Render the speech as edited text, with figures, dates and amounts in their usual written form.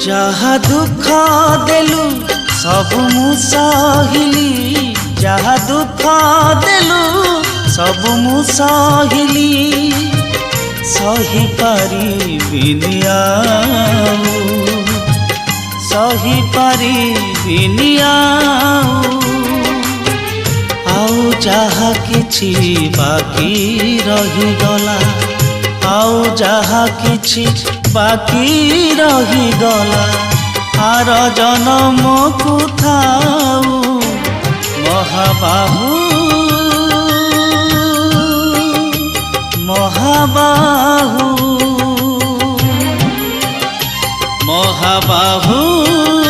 जहा दुख देलु सब मु सहिली जहा दुख देलु सब मु सहिली सही पारिबिनि सही पारिबिनि आउ जहा किछि बाकी रही गला आउ जहा किछि बाकी रही गला आर जन्म को थाऊ महाबाहु महाबाहु महाबाहु।